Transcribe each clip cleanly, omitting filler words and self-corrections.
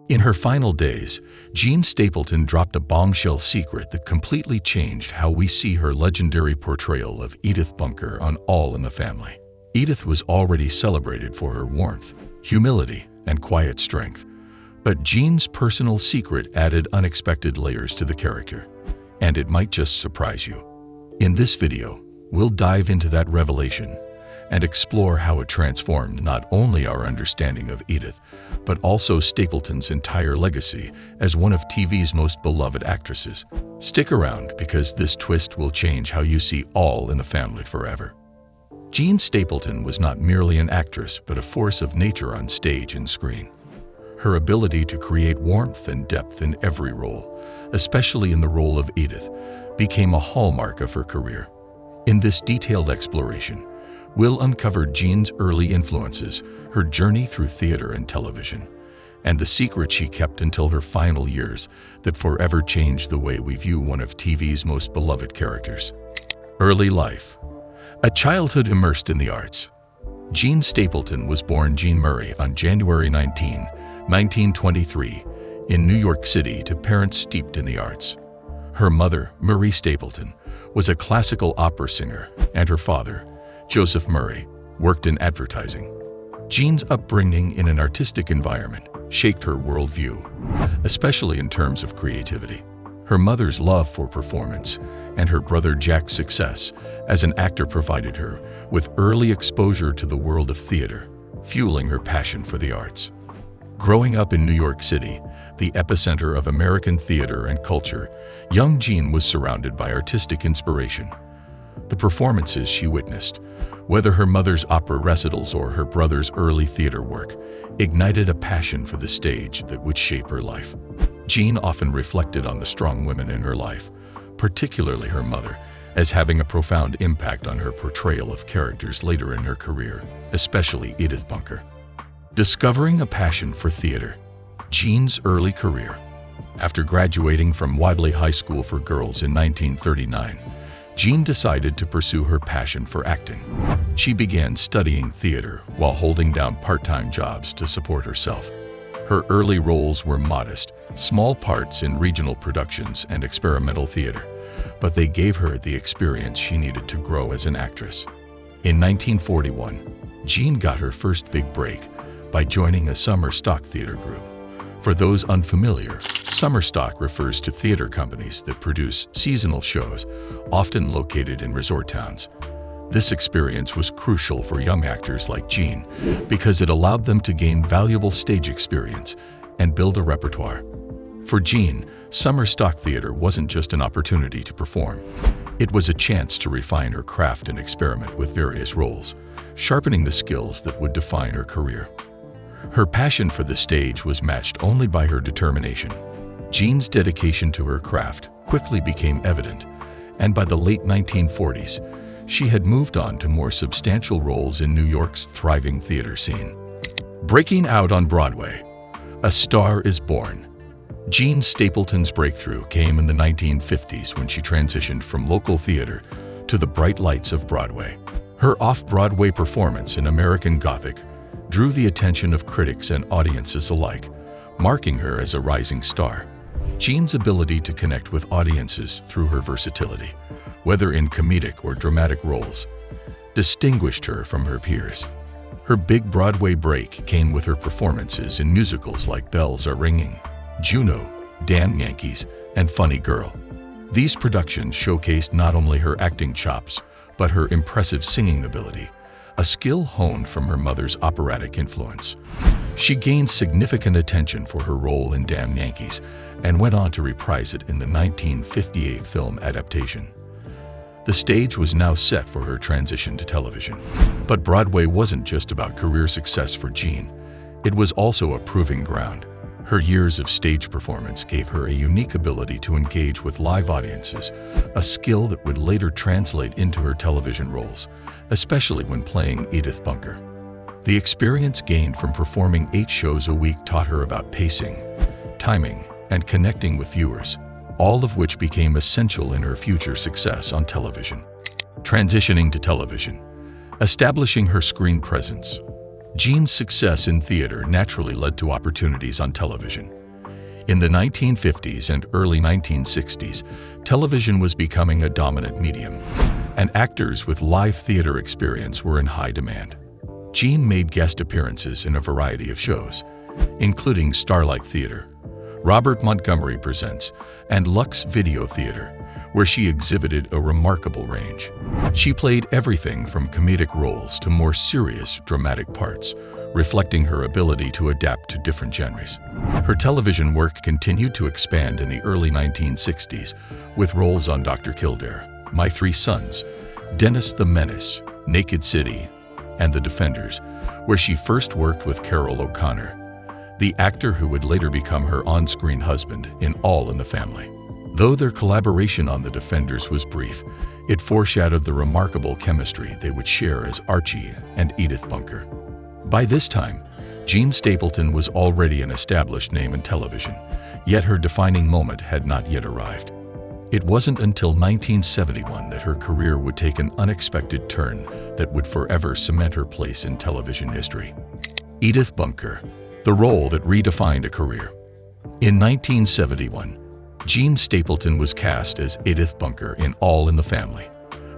In her final days, Jean Stapleton dropped a bombshell secret that completely changed how we see her legendary portrayal of Edith Bunker on All in the Family. Edith was already celebrated for her warmth, humility, and quiet strength, but Jean's personal secret added unexpected layers to the character, and it might just surprise you. In this video, we'll dive into that revelation and explore how it transformed not only our understanding of Edith, but also Stapleton's entire legacy as one of TV's most beloved actresses. Stick around because this twist will change how you see All in the Family forever. Jean Stapleton was not merely an actress, but a force of nature on stage and screen. Her ability to create warmth and depth in every role, especially in the role of Edith, became a hallmark of her career. In this detailed exploration, we'll uncover Jean's early influences, her journey through theater and television, and the secret she kept until her final years that forever changed the way we view one of TV's most beloved characters. Early life. A childhood immersed in the arts. Jean Stapleton was born Jean Murray on January 19, 1923, in New York City to parents steeped in the arts. Her mother, Marie Stapleton, was a classical opera singer, and her father, Joseph Murray, worked in advertising. Jean's upbringing in an artistic environment shaped her worldview, especially in terms of creativity. Her mother's love for performance and her brother Jack's success as an actor provided her with early exposure to the world of theater, fueling her passion for the arts. Growing up in New York City, the epicenter of American theater and culture, young Jean was surrounded by artistic inspiration. The performances she witnessed, whether her mother's opera recitals or her brother's early theater work, ignited a passion for the stage that would shape her life. Jean often reflected on the strong women in her life, particularly her mother, as having a profound impact on her portrayal of characters later in her career, especially Edith Bunker. Discovering a passion for theater. Jean's early career. After graduating from Wadley High School for Girls in 1939, Jean decided to pursue her passion for acting. She began studying theater while holding down part-time jobs to support herself. Her early roles were modest, small parts in regional productions and experimental theater, but they gave her the experience she needed to grow as an actress. In 1941, Jean got her first big break by joining a summer stock theater group. For those unfamiliar, summer stock refers to theater companies that produce seasonal shows, often located in resort towns. This experience was crucial for young actors like Jean because it allowed them to gain valuable stage experience and build a repertoire. For Jean, summer stock theater wasn't just an opportunity to perform. It was a chance to refine her craft and experiment with various roles, sharpening the skills that would define her career. Her passion for the stage was matched only by her determination. Jean's dedication to her craft quickly became evident, and by the late 1940s, she had moved on to more substantial roles in New York's thriving theater scene. Breaking out on Broadway. A star is born. Jean Stapleton's breakthrough came in the 1950s when she transitioned from local theater to the bright lights of Broadway. Her off-Broadway performance in American Gothic drew the attention of critics and audiences alike, marking her as a rising star. Jean's ability to connect with audiences through her versatility, whether in comedic or dramatic roles, distinguished her from her peers. Her big Broadway break came with her performances in musicals like Bells Are Ringing, Juno, Damn Yankees, and Funny Girl. These productions showcased not only her acting chops, but her impressive singing ability, a skill honed from her mother's operatic influence. She gained significant attention for her role in Damn Yankees and went on to reprise it in the 1958 film adaptation. The stage was now set for her transition to television. But Broadway wasn't just about career success for Jean. It was also a proving ground. Her years of stage performance gave her a unique ability to engage with live audiences, a skill that would later translate into her television roles, especially when playing Edith Bunker. The experience gained from performing 8 shows a week taught her about pacing, timing, and connecting with viewers, all of which became essential in her future success on television. Transitioning to television. Establishing her screen presence. Jean's success in theater naturally led to opportunities on television. In the 1950s and early 1960s, television was becoming a dominant medium, and actors with live theater experience were in high demand. Jean made guest appearances in a variety of shows, including Starlight Theater, Robert Montgomery Presents, and Lux Video Theater, where she exhibited a remarkable range. She played everything from comedic roles to more serious, dramatic parts, reflecting her ability to adapt to different genres. Her television work continued to expand in the early 1960s with roles on Dr. Kildare, My Three Sons, Dennis the Menace, Naked City, and The Defenders, where she first worked with Carroll O'Connor, the actor who would later become her on-screen husband in All in the Family. Though their collaboration on The Defenders was brief, it foreshadowed the remarkable chemistry they would share as Archie and Edith Bunker. By this time, Jean Stapleton was already an established name in television, yet her defining moment had not yet arrived. It wasn't until 1971 that her career would take an unexpected turn that would forever cement her place in television history. Edith Bunker, the role that redefined a career. In 1971, Jean Stapleton was cast as Edith Bunker in All in the Family,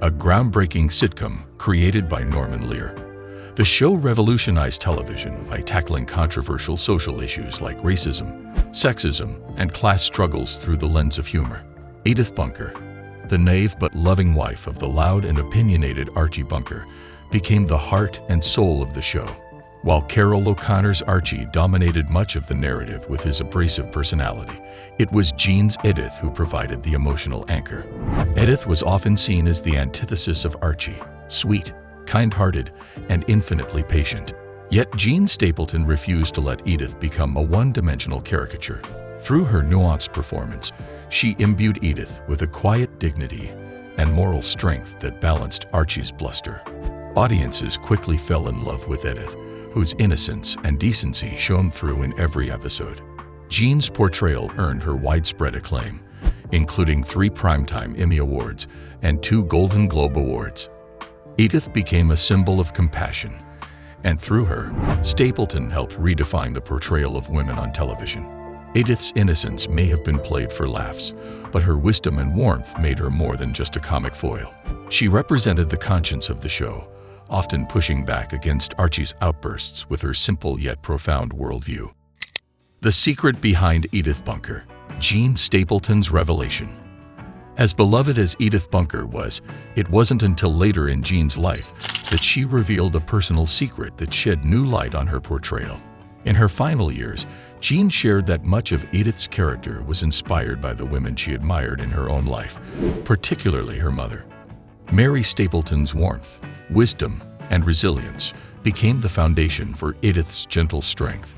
a groundbreaking sitcom created by Norman Lear. The show revolutionized television by tackling controversial social issues like racism, sexism, and class struggles through the lens of humor. Edith Bunker, the naive but loving wife of the loud and opinionated Archie Bunker, became the heart and soul of the show. While Carroll O'Connor's Archie dominated much of the narrative with his abrasive personality, it was Jean's Edith who provided the emotional anchor. Edith was often seen as the antithesis of Archie, sweet, kind-hearted, and infinitely patient. Yet Jean Stapleton refused to let Edith become a one-dimensional caricature. Through her nuanced performance, she imbued Edith with a quiet dignity and moral strength that balanced Archie's bluster. Audiences quickly fell in love with Edith, whose innocence and decency shone through in every episode. Jean's portrayal earned her widespread acclaim, including 3 Primetime Emmy Awards and 2 Golden Globe Awards. Edith became a symbol of compassion, and through her, Stapleton helped redefine the portrayal of women on television. Edith's innocence may have been played for laughs, but her wisdom and warmth made her more than just a comic foil. She represented the conscience of the show, often pushing back against Archie's outbursts with her simple yet profound worldview. The secret behind Edith Bunker, Jean Stapleton's revelation. As beloved as Edith Bunker was, it wasn't until later in Jean's life that she revealed a personal secret that shed new light on her portrayal. In her final years, Jean shared that much of Edith's character was inspired by the women she admired in her own life, particularly her mother. Mary Stapleton's warmth, wisdom, and resilience became the foundation for Edith's gentle strength.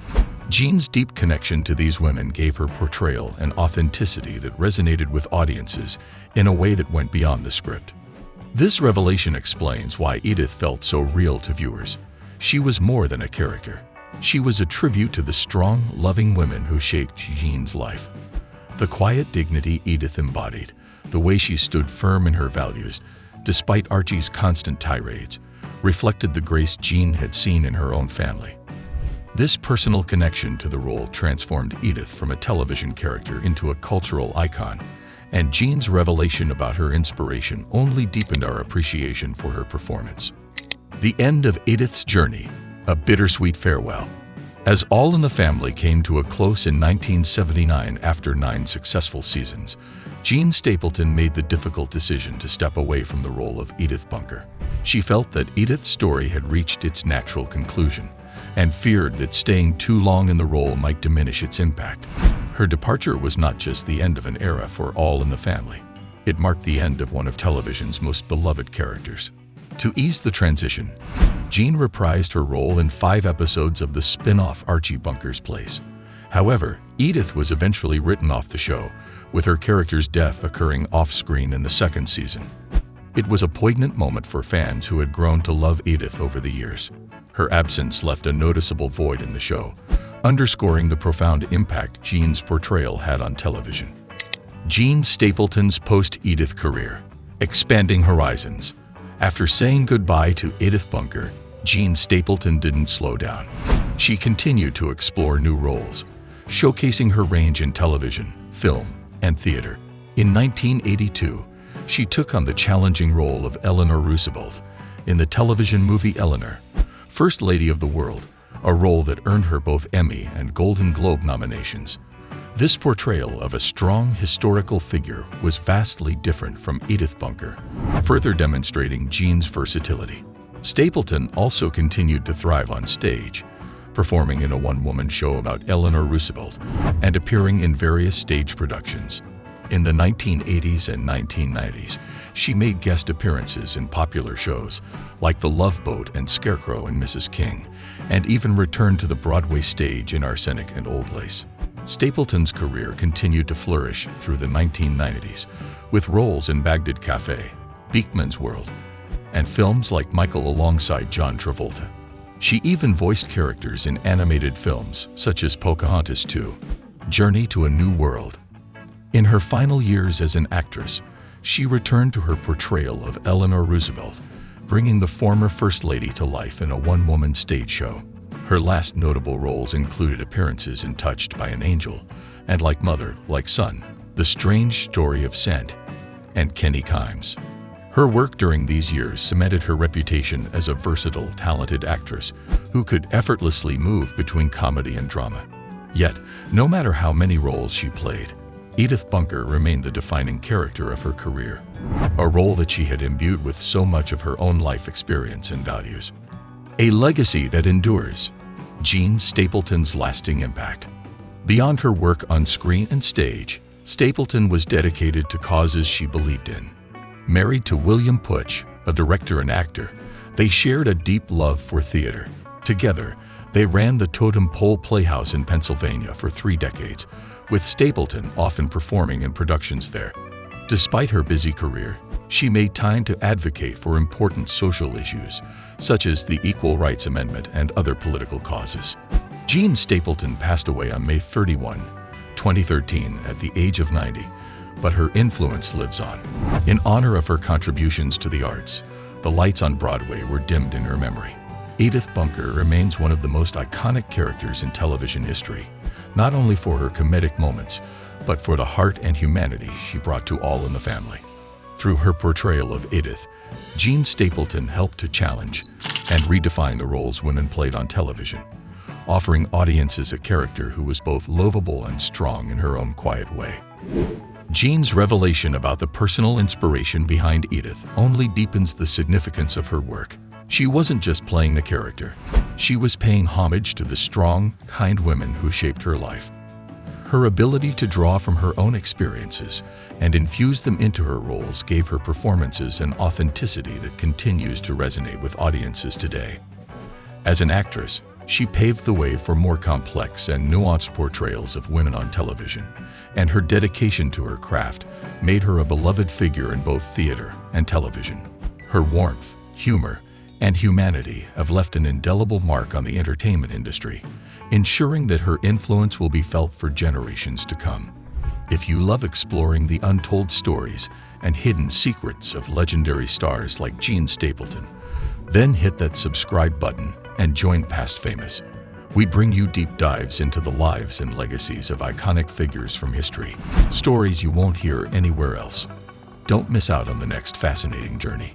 Jean's deep connection to these women gave her portrayal an authenticity that resonated with audiences in a way that went beyond the script. This revelation explains why Edith felt so real to viewers. She was more than a character. She was a tribute to the strong, loving women who shaped Jean's life. The quiet dignity Edith embodied, the way she stood firm in her values, despite Archie's constant tirades, reflected the grace Jean had seen in her own family. This personal connection to the role transformed Edith from a television character into a cultural icon, and Jean's revelation about her inspiration only deepened our appreciation for her performance. The end of Edith's journey, a bittersweet farewell. As All in the Family came to a close in 1979 after 9 successful seasons, Jean Stapleton made the difficult decision to step away from the role of Edith Bunker. She felt that Edith's story had reached its natural conclusion, and feared that staying too long in the role might diminish its impact. Her departure was not just the end of an era for All in the Family. It marked the end of one of television's most beloved characters. To ease the transition, Jean reprised her role in 5 episodes of the spin-off Archie Bunker's Place. However, Edith was eventually written off the show, with her character's death occurring off-screen in the 2nd season. It was a poignant moment for fans who had grown to love Edith over the years. Her absence left a noticeable void in the show, underscoring the profound impact Jean's portrayal had on television. Jean Stapleton's post-Edith career, expanding horizons. After saying goodbye to Edith Bunker, Jean Stapleton didn't slow down. She continued to explore new roles, showcasing her range in television, film, and theater. In 1982, she took on the challenging role of Eleanor Roosevelt in the television movie Eleanor, First Lady of the World, a role that earned her both Emmy and Golden Globe nominations. This portrayal of a strong historical figure was vastly different from Edith Bunker, further demonstrating Jean's versatility. Stapleton also continued to thrive on stage, performing in a one-woman show about Eleanor Roosevelt and appearing in various stage productions. In the 1980s and 1990s, she made guest appearances in popular shows like The Love Boat and Scarecrow and Mrs. King, and even returned to the Broadway stage in Arsenic and Old Lace. Stapleton's career continued to flourish through the 1990s, with roles in Baghdad Cafe, Beekman's World, and films like Michael alongside John Travolta. She even voiced characters in animated films such as Pocahontas 2, Journey to a New World. In her final years as an actress, she returned to her portrayal of Eleanor Roosevelt, bringing the former First Lady to life in a one-woman stage show. Her last notable roles included appearances in Touched by an Angel and Like Mother, Like Son, The Strange Story of Scent, and Kenny Kimes. Her work during these years cemented her reputation as a versatile, talented actress who could effortlessly move between comedy and drama. Yet, no matter how many roles she played, Edith Bunker remained the defining character of her career, a role that she had imbued with so much of her own life experience and values. A legacy that endures. Jean Stapleton's lasting impact. Beyond her work on screen and stage, Stapleton was dedicated to causes she believed in. Married to William Putch, a director and actor, they shared a deep love for theater. Together, they ran the Totem Pole Playhouse in Pennsylvania for 3 decades, with Stapleton often performing in productions there. Despite her busy career, she made time to advocate for important social issues, such as the Equal Rights Amendment and other political causes. Jean Stapleton passed away on May 31, 2013, at the age of 90, but her influence lives on. In honor of her contributions to the arts, the lights on Broadway were dimmed in her memory. Edith Bunker remains one of the most iconic characters in television history, not only for her comedic moments, but for the heart and humanity she brought to All in the Family. Through her portrayal of Edith, Jean Stapleton helped to challenge and redefine the roles women played on television, offering audiences a character who was both lovable and strong in her own quiet way. Jean's revelation about the personal inspiration behind Edith only deepens the significance of her work. She wasn't just playing the character. She was paying homage to the strong, kind women who shaped her life. Her ability to draw from her own experiences and infuse them into her roles gave her performances an authenticity that continues to resonate with audiences today. As an actress, she paved the way for more complex and nuanced portrayals of women on television, and her dedication to her craft made her a beloved figure in both theater and television. Her warmth, humor, and humanity have left an indelible mark on the entertainment industry, ensuring that her influence will be felt for generations to come. If you love exploring the untold stories and hidden secrets of legendary stars like Jean Stapleton, then hit that subscribe button and join Past Famous. We bring you deep dives into the lives and legacies of iconic figures from history, stories you won't hear anywhere else. Don't miss out on the next fascinating journey.